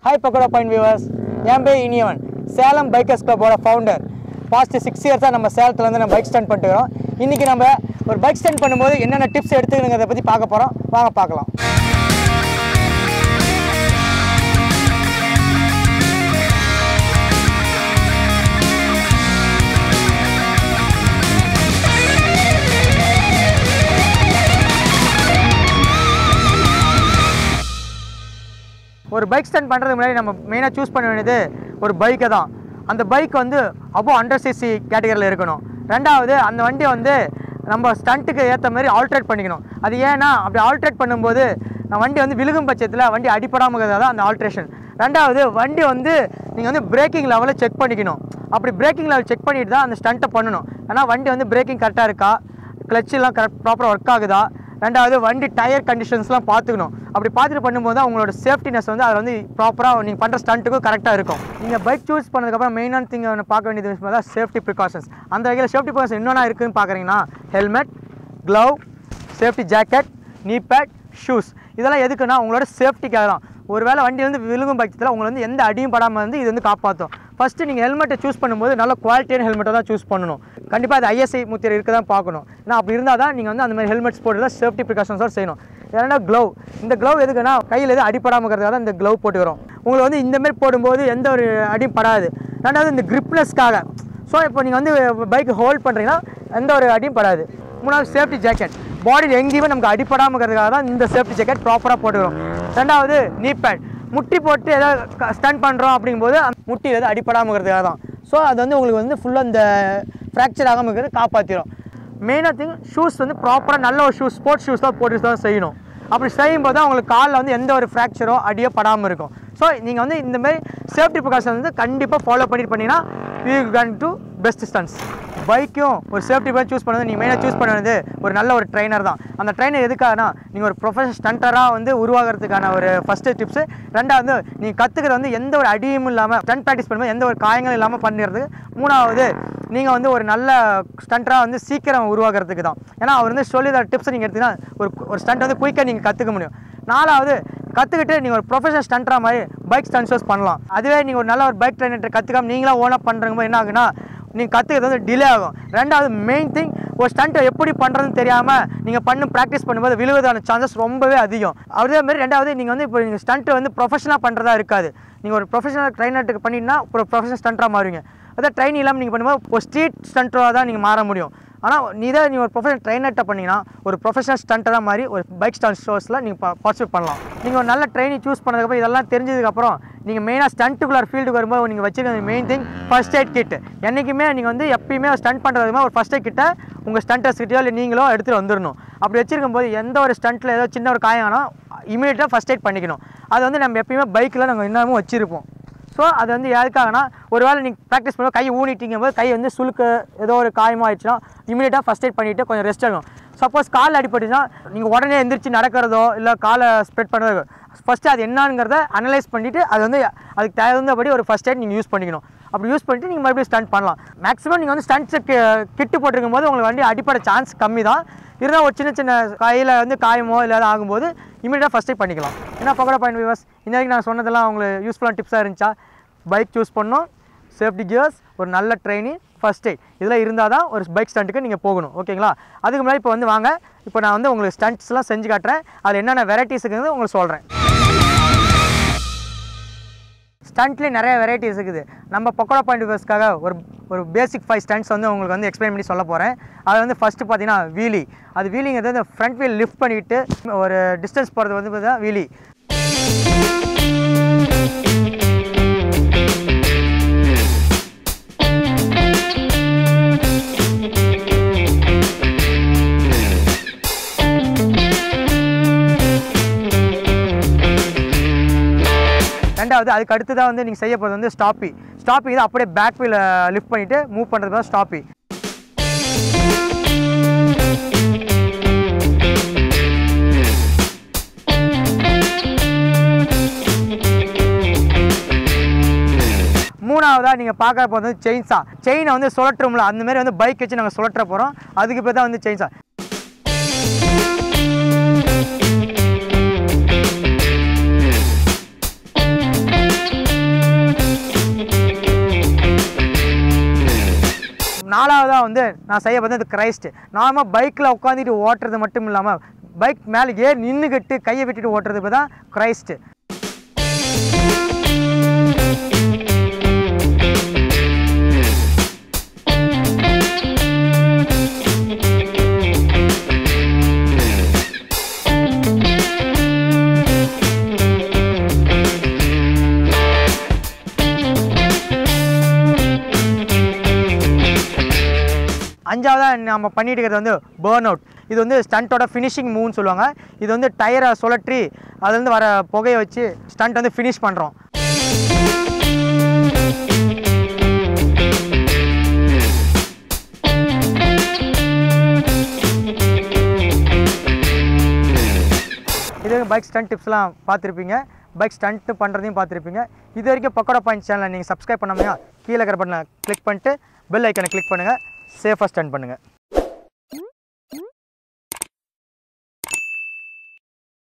Hi Pagoda Point viewers, I am Iniyavan, Salem Bikers Club founder. Past 6 years நம்ம சேலத்துல வந்து நம்ம bike stunt பண்ணிட்டு வரோம். இன்னைக்கு நம்ம ஒரு பைக் ஸ்டண்ட் பண்ணும்போது என்னென்ன டிப்ஸ் எடுத்துக்கணும்ங்கறத பத்தி பார்க்க போறோம். வாங்க பார்க்கலாம். ஒரு பைக் ஸ்டண்ட் பண்றதுக்கு முன்னாடி நம்ம மெயினா चूஸ் பண்ண வேண்டியது ஒரு பைக்கை தான். அந்த பைக் வந்து above 100 cc கேட்டகரியில் இருக்கணும். ரெண்டாவது அந்த வண்டி வந்து நம்ம ஸ்டண்ட்டுக்கு ஏற்ற மாதிரி ஆல்ட்ரேட் பண்ணிக்கணும். அது ஏன்னா அப்படி ஆல்ட்ரேட் பண்ணும்போது வண்டி வந்து விழுகும் பட்சத்தில் வண்டி அடிப்படாமல் இருக்கிறது தான் அந்த ஆல்ட்ரேஷன். ரெண்டாவது வண்டி வந்து நீங்கள் வந்து பிரேக்கிங் லெவலில் செக் பண்ணிக்கணும். அப்படி பிரேக்கிங் லெவல் செக் பண்ணிட்டு தான் அந்த ஸ்டண்ட்டை பண்ணணும். ஏன்னா வண்டி வந்து பிரேக்கிங் கரெக்டாக இருக்கா, கிளச்செல்லாம் ப்ராப்பராக ஒர்க் ஆகுதா, ரெண்டாவது வண்டி டயர் கண்டிஷன்ஸ்லாம் பார்த்துக்கணும். அப்படி பார்த்துட்டு பண்ணும்போது தான் உங்களோட சேஃப்டினஸ் வந்து அதில் வந்து ப்ராப்பராக நீங்கள் பண்ணுற ஸ்டண்ட்டுக்கும் கரெக்டாக இருக்கும். நீங்கள் பைக் சூஸ் பண்ணதுக்கப்புறம் மெயினான திங் பார்க்க வேண்டியது விஷயம் தான் சேஃப்டி ப்ரிகாஷன்ஸ். அந்த வகையில் சேஃப்டி ப்ரிகாஷன் என்னென்ன இருக்குதுன்னு பார்க்குறீங்கன்னா ஹெல்மெட், க்ளவ், சேஃப்டி ஜாக்கெட், நீ பேட், ஷூஸ். இதெல்லாம் எதுக்குன்னா உங்களோட சேஃப்டிக்காக தான். ஒரு வேளை வண்டியிலேருந்து விழுகும் பட்சத்தில் உங்களை வந்து எந்த அடியும் படாமல் வந்து இது வந்து காப்பாற்றும். ஃபஸ்ட்டு நீங்கள் ஹெல்மெட்டை சூஸ் பண்ணும்போது நல்ல குவாலிட்டியான ஹெல்மெட்டை தான் சூஸ் பண்ணணும். கண்டிப்பாக அது ISI முத்திரை இருக்க தான் பார்க்கணும். ஏன்னா அப்படி இருந்தால் தான் நீங்கள் வந்து அந்த மாதிரி ஹெல்மெட்ஸ் போட்டு தான் சேஃப்டி ப்ரிகாஷன்ஸோடு செய்யணும். ஏன்னா க்ளவ், இந்த க்ளவ் எதுக்குன்னா கையில் எதுவும் அடிப்படாமல் இருக்கிறதுக்காக தான் இந்த க்ளவ் போட்டுக்கிறோம். உங்களுக்கு வந்து இந்தமாரி போடும்போது எந்த ஒரு அடியும் படாது. ரெண்டாவது இந்த கிரிப்னஸ்க்காக. ஸோ இப்போ நீங்கள் வந்து பைக் ஹோல்ட் பண்ணுறீங்கன்னா எந்த ஒரு அடியும் படாது. மூணாவது சேஃப்டி ஜாக்கெட், பாடியில் எங்கேயுமே நமக்கு அடிப்படாமல் இருக்கிறதுக்காக தான் இந்த சேஃப்டி ஜாக்கெட் ப்ராப்பராக போட்டுக்கிறோம். ரெண்டாவது நீ பேட், முட்டி போட்டு ஏதாவது ஸ்டண்ட் பண்ணுறோம் அப்படிங்கும்போது முட்டியில் எதாவது அடிப்படாமல் இருக்கிறதுக்காக தான். ஸோ அது வந்து உங்களுக்கு வந்து ஃபுல்லாக இந்த ஃப்ராக்சர் ஆகாமல் இருக்கிறது காப்பாற்றிடும். மெயினாக திங் ஷூஸ் வந்து ப்ராப்பராக நல்ல ஒரு ஷூஸ், ஸ்போர்ட்ஸ் ஷூஸ் தான் போட்டு தான் செய்யணும். அப்படி செய்யும்போது தான் உங்களுக்கு காலில் வந்து எந்த ஒரு ஃப்ராக்சரோ அடியோ படாமல் இருக்கும். ஸோ நீங்கள் வந்து இந்தமாதிரி சேஃப்டி ப்ரிகாஷன் வந்து கண்டிப்பாக ஃபாலோ பண்ணிங்கன்னா you can to best stunts. பைக்கும் ஒரு சேஃப்டி பைக் சூஸ் பண்ணது நீங்கள் மெயினாக சூஸ் பண்ண வேண்டியது ஒரு நல்ல ஒரு ட்ரைனர் தான். அந்த ட்ரைனர் எதுக்காகனா நீங்கள் ஒரு ப்ரொஃபஷனல் ஸ்டண்டராக வந்து உருவாகிறதுக்கான ஒரு ஃபஸ்ட்டு டிப்ஸு. ரெண்டாவது நீங்கள் கற்றுக்கிறது வந்து எந்த ஒரு அடியும் இல்லாமல் ஸ்டண்ட் ப்ராக்டிஸ் பண்ணும்போது எந்த ஒரு காயங்களும் இல்லாமல் பண்ணிடுறதுக்கு. மூணாவது நீங்கள் வந்து ஒரு நல்ல ஸ்டண்டராக வந்து சீக்கிரம் உருவாகிறதுக்கு தான். ஏன்னா அவர் வந்து சொல்லி தர டிப்ஸை நீங்கள் எடுத்தீங்கன்னா ஒரு ஸ்டண்ட் வந்து குயிக்காக நீங்கள் கற்றுக்க முடியும். நாலாவது கற்றுக்கிட்டு நீங்கள் ஒரு ப்ரொஃபஷனல் ஸ்டண்டராக மாதிரி பைக் ஸ்டண்ட் ஷோஸ் பண்ணலாம். அதுவே நீங்கள் ஒரு நல்ல ஒரு பைக் ட்ரைனர் கற்றுக்காமல் நீங்களாக ஓனாக பண்ணுறதுக்கு என்ன ஆகுனா நீங்கள் கற்றுக்கிறது வந்து டிலே ஆகும். ரெண்டாவது மெயின் திங், ஒரு ஸ்டண்ட்டை எப்படி பண்ணுறதுன்னு தெரியாமல் நீங்கள் ப்ராக்டிஸ் பண்ணும்போது விழுவதான சான்சஸ் ரொம்பவே அதிகம். அதே மாதிரி ரெண்டாவது நீங்கள் வந்து இப்போ நீங்கள் ஸ்டண்ட்டை வந்து ப்ரொஃபஷனலாக பண்ணுறதா இருக்காது. நீங்கள் ஒரு ப்ரொஃபஷனல் ட்ரைனர்ட்டுக்கு பண்ணிங்கன்னா ஒரு ப்ரொஃபஷனல் ஸ்டண்டராக மாறுவீங்க. அதே ட்ரைனிங் இல்லாமல் நீங்கள் பண்ணும்போது ஒரு ஸ்ட்ரீட் ஸ்டண்டராக தான் நீங்கள் மாற முடியும். ஆனால் நீங்கள் ஒரு ப்ரொஃபஷனல் ட்ரைனர்கிட்ட பண்ணிங்கன்னா ஒரு ப்ரொஃபஷனல் ஸ்டண்டராக மாதிரி ஒரு பைக் ஸ்டண்ட் ஷோஸில் நீங்கள் பார்ட்டிசிபேட் பண்ணலாம். நீங்கள் ஒரு நல்ல ட்ரைனிங் சூஸ் பண்ணதுக்கப்புறம் இதெல்லாம் தெரிஞ்சதுக்கப்புறம் நீங்கள் மெயினாக ஸ்டண்ட்டுக்குள்ளார் ஃபீல்டுக்கு வரும்போது நீங்கள் வச்சுருக்க main thing first aid kit. என்றைக்குமே நீங்கள் வந்து எப்பயுமே ஸ்டண்ட் பண்ணுறதுமே ஒரு ஃபஸ்ட் எய்ட் கிட்ட உங்கள் ஸ்டண்டர்ஸ் கிட்டயோ இல்லை நீங்களோ எடுத்துகிட்டு வந்துடணும். அப்படி வச்சுருக்கும் போது எந்த ஒரு ஸ்டண்ட்டில் ஏதோ சின்ன ஒரு காயம் ஆனால் இமீடியட்டாக ஃபஸ்ட் எய்ட் பண்ணிக்கணும். அது வந்து நம்ம எப்பயுமே பைக்கில் நாங்கள் இன்னமும் வச்சுருப்போம். ஸோ அது வந்து எதுக்காகனா ஒரு வேளை நீங்கள் ப்ராக்டிஸ் பண்ணுவோம் கை ஊனிட்டிங்கும் போது கை வந்து சுளுக்கு ஏதோ ஒரு காயமாக ஆயிடுச்சுன்னா இமீடியட்டாக ஃபஸ்ட் எய்ட் பண்ணிவிட்டு கொஞ்சம் ரெஸ்ட் ஆகும். சப்போஸ் கால் அடிபட்டுச்சுன்னா நீங்கள் உடனே எந்திரிச்சு நடக்கிறதோ இல்லை காலை ஸ்ப்ரெட் பண்ணுறதோ ஃபஸ்ட்டு அது என்னங்கிறத அனலைஸ் பண்ணிவிட்டு அது வந்து அதுக்கு தகுந்தபடி ஒரு ஃபஸ்ட் எய்ட் நீங்கள் யூஸ் பண்ணிக்கணும். அப்படி யூஸ் பண்ணிவிட்டு நீங்கள் மறுபடியும் ஸ்டண்ட் பண்ணலாம். மேக்ஸிமம் நீங்கள் வந்து ஸ்டண்ட்ஸை கிட்டு போட்டிருக்கும் போது உங்களுக்கு வண்டி அடிப்பட சான்ஸ் கம்மி தான். இருந்தால் ஒரு சின்ன கையில் வந்து காயமோ இல்லாத ஆகும்போது இமீடியட்டாக ஃபஸ்ட் எய்ட் பண்ணிக்கலாம். ஏன்னா பகோடா பாயிண்ட் வியூவர்ஸ், இந்த வரைக்கும் நான் சொன்னதெல்லாம் உங்களுக்கு யூஸ்ஃபுல்லான டிப்ஸாக இருந்துச்சா? பைக் சூஸ் பண்ணணும், சேஃப்டி கியர்ஸ், ஒரு நல்ல ட்ரைனிங், ஃபஸ்ட் எய்ட் இதெல்லாம் இருந்தால் தான் ஒரு பைக் ஸ்டண்ட்டுக்கு நீங்கள் போகணும். ஓகேங்களா? அதுக்கு முன்னாடி இப்போ வந்து வாங்க, இப்போ நான் வந்து உங்களுக்கு ஸ்டண்ட்ஸ்லாம் செஞ்சு காட்டுறேன். அதில் என்னென்ன வெரைட்டிஸ் இருக்குது உங்களுக்கு சொல்கிறேன். ஸ்டண்ட்லேயே நிறைய வெரைட்டிஸ் இருக்குது. நம்ம பக்கோடா பாயிண்ட் வியூவர்ஸ்க்காக ஒரு பேசிக் 5 ஸ்டண்ட்ஸ் வந்து உங்களுக்கு வந்து எக்ஸ்பிளைன் பண்ணி சொல்ல போகிறேன். அது வந்து ஃபஸ்ட்டு பார்த்தீங்கன்னா வீலி. அது வீலிங்கிறது வந்து ஃப்ரண்ட் வீல் லிஃப்ட் பண்ணிவிட்டு ஒரு டிஸ்டன்ஸ் போகிறது வந்து பார்த்தீங்கன்னா வீலி. ரெண்டாவது அதுக்கு அடுத்து தான் வந்து நீங்கள் செய்ய போகிறது வந்து ஸ்டாப்பி. ஸ்டாப்பி தான் அப்படியே பேக் வீல் லிஃப்ட் பண்ணிவிட்டு மூவ் பண்ணுறது தான் ஸ்டாப்பி. மூணாவதாக நீங்கள் பார்க்க போகிறது வந்து செயின்ஸா. செயினை வந்து சுழற்றும்ல அந்தமாரி வந்து பைக் வச்சு நாங்கள் சுழற்ற போகிறோம். அதுக்கு பேர் தான் வந்து செயின்ஸா. 4வதாக வந்து நான் செய்ய பார்த்தது கிரைஸ்ட். நார்மலாக பைக்கில் உட்காந்துட்டு ஓட்டுறது மட்டும் இல்லாமல் பைக் மேலே ஏறி நின்றுக்கிட்டு கையை விட்டுட்டு ஓட்டுறதுக்கு தான் கிரைஸ்ட். அஞ்சாவதாக நம்ம பண்ணிட்டு இருக்கிறது வந்து பேர்ன் அவுட். இது வந்து ஸ்டண்ட்டோட ஃபினிஷிங் மூவ்னு சொல்லுவாங்க. இது வந்து டயரை சுழற்றி அதுலேருந்து வர புகையை வச்சு ஸ்டண்ட் வந்து ஃபினிஷ் பண்ணுறோம். இது பைக் ஸ்டண்ட் டிப்ஸ்லாம் பார்த்துருப்பீங்க, பைக் ஸ்டண்ட்டு பண்ணுறதையும் பார்த்துருப்பீங்க. இது வரைக்கும் பக்கோடா பாயிண்ட் சேனலை நீங்கள் சப்ஸ்கிரைப் பண்ணாமல் கீழே இருக்கிற பட்டனை கிளிக் பண்ணிட்டு பெல் ஐக்கனை கிளிக் பண்ணுங்கள். சேஃபாக ஸ்டண்ட் பண்ணுங்கள்.